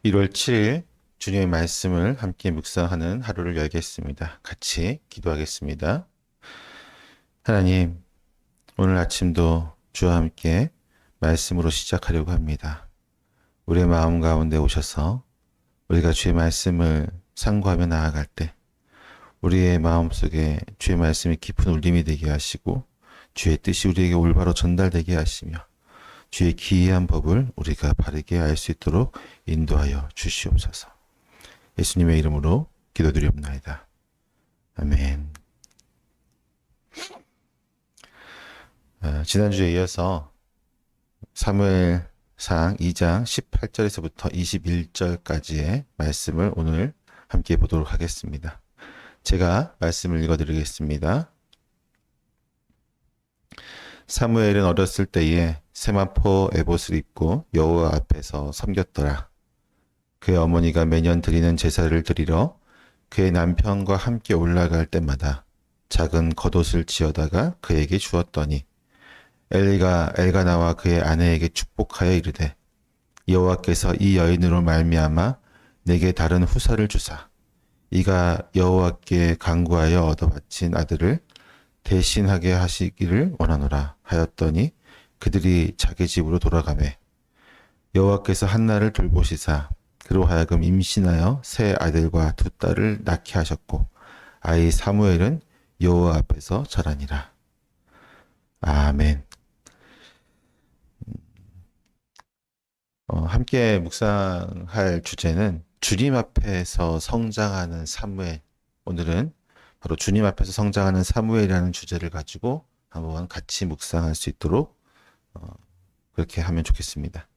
1월 7일 주님의 말씀을 함께 묵상하는 하루를 열겠습니다. 같이 기도하겠습니다. 하나님, 오늘 아침도 주와 함께 말씀으로 시작하려고 합니다. 우리의 마음 가운데 오셔서 우리가 주의 말씀을 상고하며 나아갈 때 우리의 마음속에 주의 말씀이 깊은 울림이 되게 하시고 주의 뜻이 우리에게 올바로 전달되게 하시며 주의 기이한 법을 우리가 바르게 알 수 있도록 인도하여 주시옵소서. 예수님의 이름으로 기도드리옵나이다. 아멘. 지난주에 이어서 사무엘상 2장 18절에서부터 21절까지의 말씀을 오늘 함께 보도록 하겠습니다. 제가 말씀을 읽어드리겠습니다. 사무엘은 어렸을 때에 세마포 에봇을 입고 여호와 앞에서 섬겼더라. 그의 어머니가 매년 드리는 제사를 드리러 그의 남편과 함께 올라갈 때마다 작은 겉옷을 지어다가 그에게 주었더니 엘리가 엘가나와 그의 아내에게 축복하여 이르되 여호와께서 이 여인으로 말미암아 내게 다른 후사를 주사 이가 여호와께 간구하여 얻어 바친 아들을 대신하게 하시기를 원하노라 하였더니 그들이 자기 집으로 돌아가매 여호와께서 한나를 돌보시사 그로 하여금 임신하여 세 아들과 두 딸을 낳게 하셨고 아이 사무엘은 여호와 앞에서 자라니라. 아멘. 함께 묵상할 주제는 주님 앞에서 성장하는 사무엘. 오늘은 바로 주님 앞에서 성장하는 사무엘이라는 주제를 가지고 한번 같이 묵상할 수 있도록 그렇게 하면 좋겠습니다.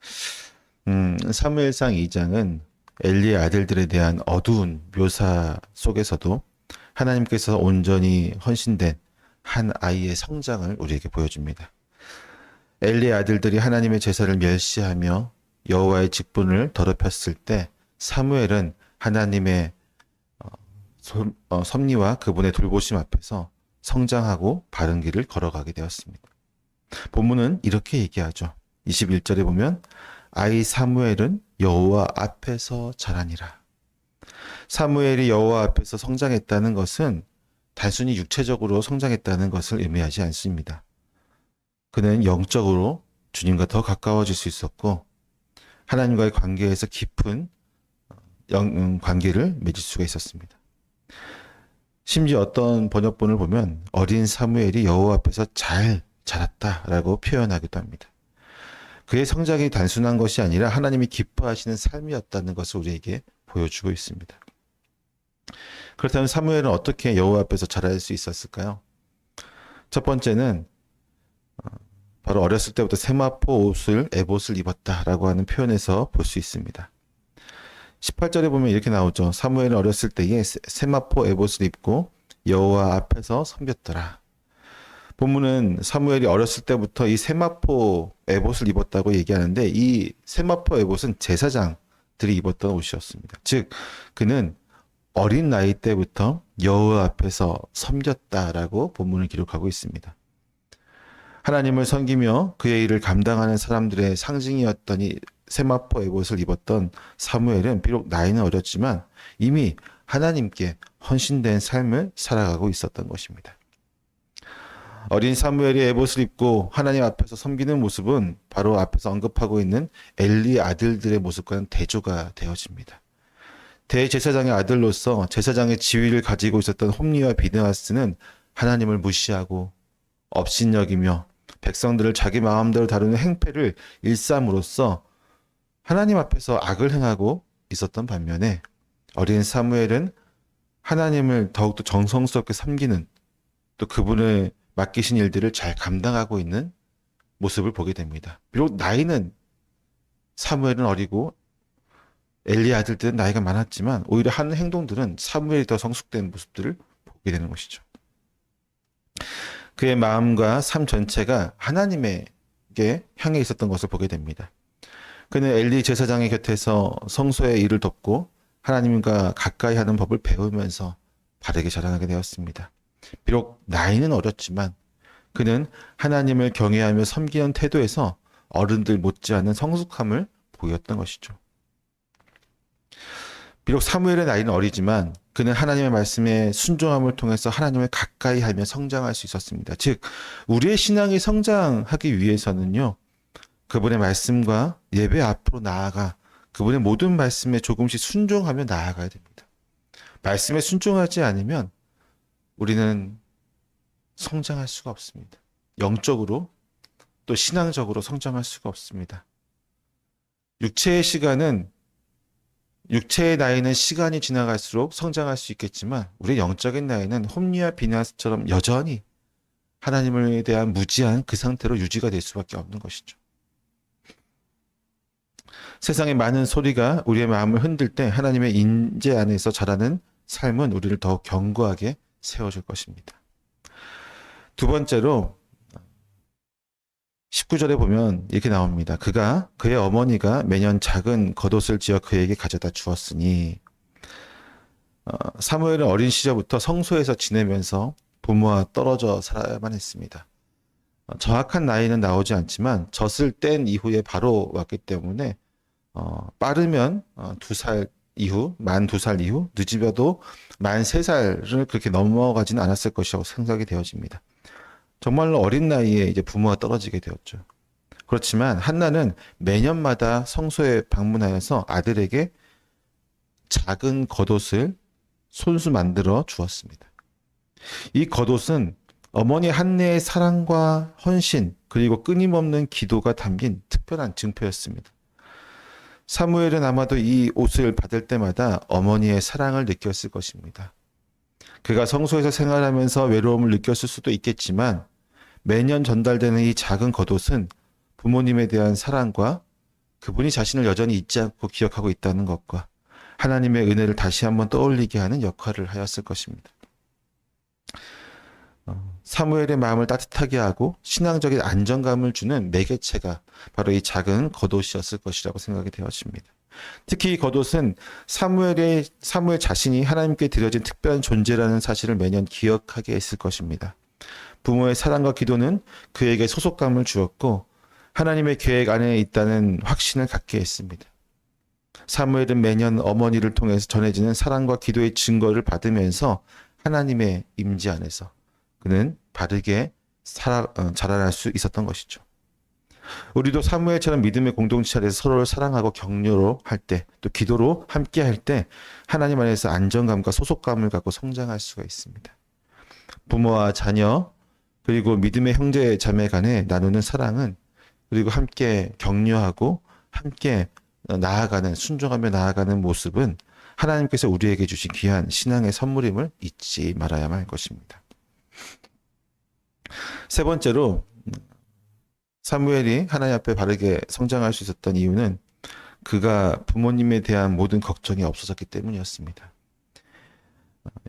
사무엘상 2장은 엘리의 아들들에 대한 어두운 묘사 속에서도 하나님께서 온전히 헌신된 한 아이의 성장을 우리에게 보여줍니다. 엘리의 아들들이 하나님의 제사를 멸시하며 여호와의 직분을 더럽혔을 때 사무엘은 하나님의 섭리와 그분의 돌보심 앞에서 성장하고 바른 길을 걸어가게 되었습니다. 본문은 이렇게 얘기하죠. 21절에 보면 아이 사무엘은 여호와 앞에서 자라니라. 사무엘이 여호와 앞에서 성장했다는 것은 단순히 육체적으로 성장했다는 것을 의미하지 않습니다. 그는 영적으로 주님과 더 가까워질 수 있었고 하나님과의 관계에서 깊은 관계를 맺을 수가 있었습니다. 심지어 어떤 번역본을 보면 어린 사무엘이 여호와 앞에서 잘 자랐다라고 표현하기도 합니다. 그의 성장이 단순한 것이 아니라 하나님이 기뻐하시는 삶이었다는 것을 우리에게 보여주고 있습니다. 그렇다면 사무엘은 어떻게 여호와 앞에서 자랄 수 있었을까요? 첫 번째는 바로 어렸을 때부터 세마포 에봇을 입었다라고 하는 표현에서 볼 수 있습니다. 18절에 보면 이렇게 나오죠. 사무엘은 어렸을 때에 세마포 에봇을 입고 여호와 앞에서 섬겼더라. 본문은 사무엘이 어렸을 때부터 이 세마포 에봇을 입었다고 얘기하는데 이 세마포 에봇은 제사장들이 입었던 옷이었습니다. 즉 그는 어린 나이 때부터 여호와 앞에서 섬겼다라고 본문을 기록하고 있습니다. 하나님을 섬기며 그의 일을 감당하는 사람들의 상징이었던 이 세마포 에봇을 입었던 사무엘은 비록 나이는 어렸지만 이미 하나님께 헌신된 삶을 살아가고 있었던 것입니다. 어린 사무엘이 에봇을 입고 하나님 앞에서 섬기는 모습은 바로 앞에서 언급하고 있는 엘리 아들들의 모습과는 대조가 되어집니다. 대제사장의 아들로서 제사장의 지위를 가지고 있었던 홈리와 비느하스는 하나님을 무시하고 업신여기며 백성들을 자기 마음대로 다루는 행패를 일삼으로써 하나님 앞에서 악을 행하고 있었던 반면에 어린 사무엘은 하나님을 더욱더 정성스럽게 섬기는 또 그분을 맡기신 일들을 잘 감당하고 있는 모습을 보게 됩니다. 비록 나이는 사무엘은 어리고 엘리 아들들은 나이가 많았지만 오히려 하는 행동들은 사무엘이 더 성숙된 모습들을 보게 되는 것이죠. 그의 마음과 삶 전체가 하나님에게 향해 있었던 것을 보게 됩니다. 그는 엘리 제사장의 곁에서 성소의 일을 돕고 하나님과 가까이 하는 법을 배우면서 바르게 자라나게 되었습니다. 비록 나이는 어렸지만 그는 하나님을 경외하며 섬기는 태도에서 어른들 못지않은 성숙함을 보였던 것이죠. 비록 사무엘의 나이는 어리지만 그는 하나님의 말씀에 순종함을 통해서 하나님을 가까이 하며 성장할 수 있었습니다. 즉 우리의 신앙이 성장하기 위해서는요. 그분의 말씀과 예배 앞으로 나아가 그분의 모든 말씀에 조금씩 순종하며 나아가야 됩니다. 말씀에 순종하지 않으면 우리는 성장할 수가 없습니다. 영적으로 또 신앙적으로 성장할 수가 없습니다. 육체의 나이는 시간이 지나갈수록 성장할 수 있겠지만 우리의 영적인 나이는 홈리와 비나스처럼 여전히 하나님에 대한 무지한 그 상태로 유지가 될 수밖에 없는 것이죠. 세상의 많은 소리가 우리의 마음을 흔들 때 하나님의 인재 안에서 자라는 삶은 우리를 더욱 견고하게 세워줄 것입니다. 두 번째로 19절에 보면 이렇게 나옵니다. 그의 어머니가 매년 작은 겉옷을 지어 그에게 가져다 주었으니 사무엘은 어린 시절부터 성소에서 지내면서 부모와 떨어져 살아야만 했습니다. 정확한 나이는 나오지 않지만 젖을 뗀 이후에 바로 왔기 때문에 빠르면 2살 이후, 만 2살 이후, 늦어도 만 3살을 그렇게 넘어가지는 않았을 것이라고 생각이 되어집니다. 정말로 어린 나이에 이제 부모가 떨어지게 되었죠. 그렇지만 한나는 매년마다 성소에 방문하여서 아들에게 작은 겉옷을 손수 만들어 주었습니다. 이 겉옷은 어머니 한나의 사랑과 헌신 그리고 끊임없는 기도가 담긴 특별한 증표였습니다. 사무엘은 아마도 이 옷을 받을 때마다 어머니의 사랑을 느꼈을 것입니다. 그가 성소에서 생활하면서 외로움을 느꼈을 수도 있겠지만 매년 전달되는 이 작은 겉옷은 부모님에 대한 사랑과 그분이 자신을 여전히 잊지 않고 기억하고 있다는 것과 하나님의 은혜를 다시 한번 떠올리게 하는 역할을 하였을 것입니다. 사무엘의 마음을 따뜻하게 하고 신앙적인 안정감을 주는 매개체가 바로 이 작은 겉옷이었을 것이라고 생각이 되어집니다. 특히 이 겉옷은 사무엘 자신이 하나님께 드려진 특별한 존재라는 사실을 매년 기억하게 했을 것입니다. 부모의 사랑과 기도는 그에게 소속감을 주었고 하나님의 계획 안에 있다는 확신을 갖게 했습니다. 사무엘은 매년 어머니를 통해서 전해지는 사랑과 기도의 증거를 받으면서 하나님의 임재 안에서 그는 바르게 자라날 수 있었던 것이죠. 우리도 사무엘처럼 믿음의 공동체 안에서 서로를 사랑하고 격려로 할 때, 또 기도로 함께 할 때 하나님 안에서 안정감과 소속감을 갖고 성장할 수가 있습니다. 부모와 자녀, 그리고 믿음의 형제 자매 간에 나누는 사랑은 그리고 함께 격려하고 함께 나아가는 순종하며 나아가는 모습은 하나님께서 우리에게 주신 귀한 신앙의 선물임을 잊지 말아야만 할 것입니다. 세 번째로 사무엘이 하나님 앞에 바르게 성장할 수 있었던 이유는 그가 부모님에 대한 모든 걱정이 없어졌기 때문이었습니다.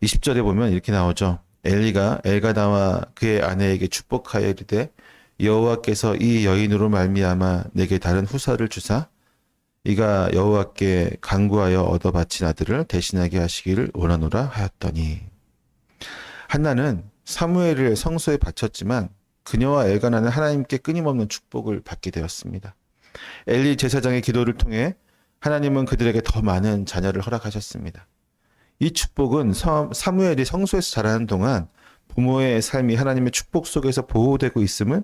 20절에 보면 이렇게 나오죠. 엘리가 엘가나와 그의 아내에게 축복하여 이르되 여호와께서 이 여인으로 말미암아 내게 다른 후사를 주사 이가 여호와께 간구하여 얻어 바친 아들을 대신하게 하시기를 원하노라 하였더니 한나는 사무엘을 성소에 바쳤지만 그녀와 엘가나는 하나님께 끊임없는 축복을 받게 되었습니다. 엘리 제사장의 기도를 통해 하나님은 그들에게 더 많은 자녀를 허락하셨습니다. 이 축복은 사무엘이 성소에서 자라는 동안 부모의 삶이 하나님의 축복 속에서 보호되고 있음을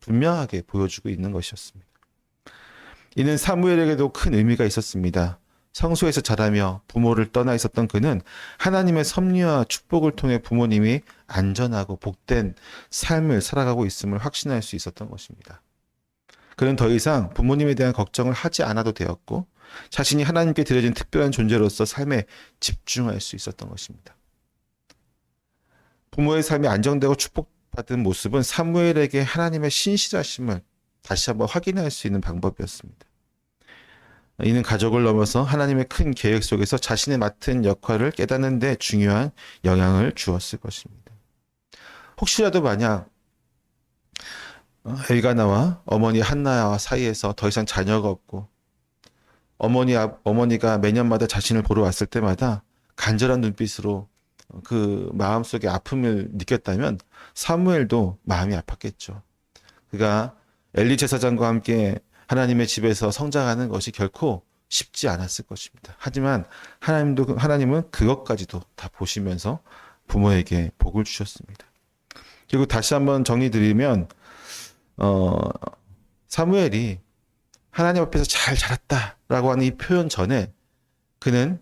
분명하게 보여주고 있는 것이었습니다. 이는 사무엘에게도 큰 의미가 있었습니다. 성소에서 자라며 부모를 떠나 있었던 그는 하나님의 섭리와 축복을 통해 부모님이 안전하고 복된 삶을 살아가고 있음을 확신할 수 있었던 것입니다. 그는 더 이상 부모님에 대한 걱정을 하지 않아도 되었고 자신이 하나님께 드려진 특별한 존재로서 삶에 집중할 수 있었던 것입니다. 부모의 삶이 안정되고 축복받은 모습은 사무엘에게 하나님의 신실하심을 다시 한번 확인할 수 있는 방법이었습니다. 이는 가족을 넘어서 하나님의 큰 계획 속에서 자신의 맡은 역할을 깨닫는 데 중요한 영향을 주었을 것입니다. 혹시라도 만약 엘가나와 어머니 한나와 사이에서 더 이상 자녀가 없고 어머니가 매년마다 자신을 보러 왔을 때마다 간절한 눈빛으로 그 마음속에 아픔을 느꼈다면 사무엘도 마음이 아팠겠죠. 그가 엘리 제사장과 함께 하나님의 집에서 성장하는 것이 결코 쉽지 않았을 것입니다. 하지만 하나님은 그것까지도 다 보시면서 부모에게 복을 주셨습니다. 그리고 다시 한번 정리드리면 사무엘이 하나님 앞에서 잘 자랐다라고 하는 이 표현 전에 그는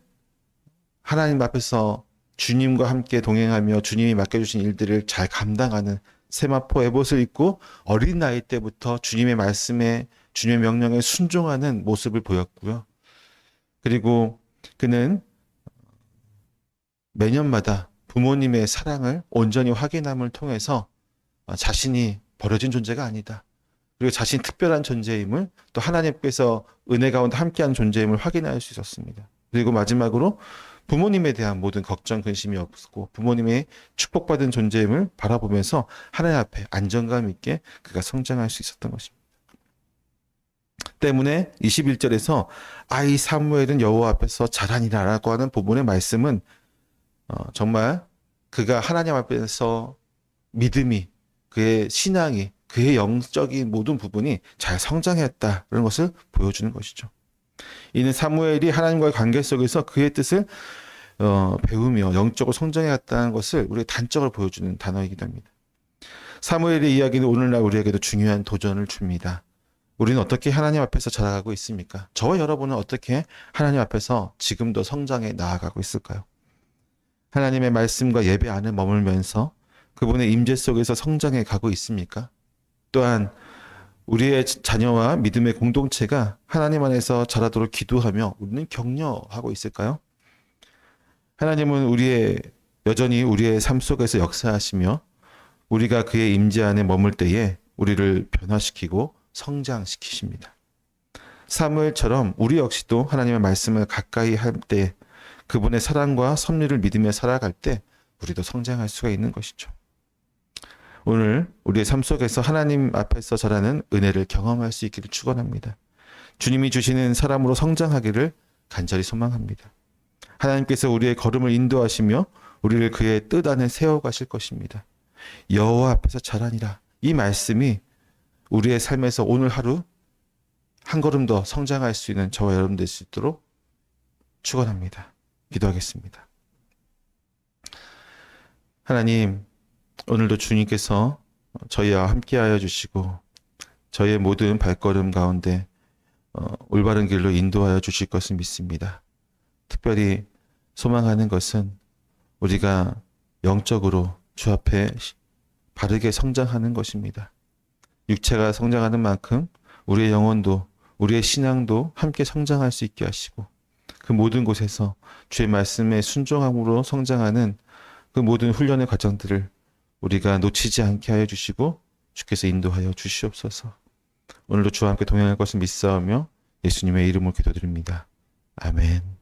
하나님 앞에서 주님과 함께 동행하며 주님이 맡겨주신 일들을 잘 감당하는 세마포 에봇을 입고 어린 나이 때부터 주님의 말씀에 주님의 명령에 순종하는 모습을 보였고요. 그리고 그는 매년마다 부모님의 사랑을 온전히 확인함을 통해서 자신이 버려진 존재가 아니다. 그리고 자신이 특별한 존재임을 또 하나님께서 은혜 가운데 함께하는 존재임을 확인할 수 있었습니다. 그리고 마지막으로 부모님에 대한 모든 걱정, 근심이 없었고 부모님의 축복받은 존재임을 바라보면서 하나님 앞에 안정감 있게 그가 성장할 수 있었던 것입니다. 때문에 21절에서 아이 사무엘은 여호와 앞에서 자라니라 라고 하는 부분의 말씀은 정말 그가 하나님 앞에서 믿음이, 그의 신앙이, 그의 영적인 모든 부분이 잘 성장했다는 것을 보여주는 것이죠. 이는 사무엘이 하나님과의 관계 속에서 그의 뜻을 배우며 영적으로 성장해갔다는 것을 우리의 단적으로 보여주는 단어이기도 합니다. 사무엘의 이야기는 오늘날 우리에게도 중요한 도전을 줍니다. 우리는 어떻게 하나님 앞에서 자라가고 있습니까? 저와 여러분은 어떻게 하나님 앞에서 지금도 성장해 나아가고 있을까요? 하나님의 말씀과 예배 안에 머물면서 그분의 임재 속에서 성장해 가고 있습니까? 또한 우리의 자녀와 믿음의 공동체가 하나님 안에서 자라도록 기도하며 우리는 격려하고 있을까요? 하나님은 여전히 우리의 삶 속에서 역사하시며 우리가 그의 임재 안에 머물 때에 우리를 변화시키고 성장시키십니다. 사무엘처럼 우리 역시도 하나님의 말씀을 가까이 할 때 그분의 사랑과 섭리를 믿으며 살아갈 때 우리도 성장할 수가 있는 것이죠. 오늘 우리의 삶 속에서 하나님 앞에서 자라는 은혜를 경험할 수 있기를 축원합니다. 주님이 주시는 사람으로 성장하기를 간절히 소망합니다. 하나님께서 우리의 걸음을 인도하시며 우리를 그의 뜻 안에 세워가실 것입니다. 여호와 앞에서 자라니라. 이 말씀이 우리의 삶에서 오늘 하루 한 걸음 더 성장할 수 있는 저와 여러분 될 수 있도록 축원합니다. 기도하겠습니다. 하나님, 오늘도 주님께서 저희와 함께하여 주시고 저희의 모든 발걸음 가운데 올바른 길로 인도하여 주실 것을 믿습니다. 특별히 소망하는 것은 우리가 영적으로 주 앞에 바르게 성장하는 것입니다. 육체가 성장하는 만큼 우리의 영혼도 우리의 신앙도 함께 성장할 수 있게 하시고 그 모든 곳에서 주의 말씀에 순종함으로 성장하는 그 모든 훈련의 과정들을 우리가 놓치지 않게 하여 주시고 주께서 인도하여 주시옵소서. 오늘도 주와 함께 동행할 것을 믿사오며 예수님의 이름으로 기도드립니다. 아멘.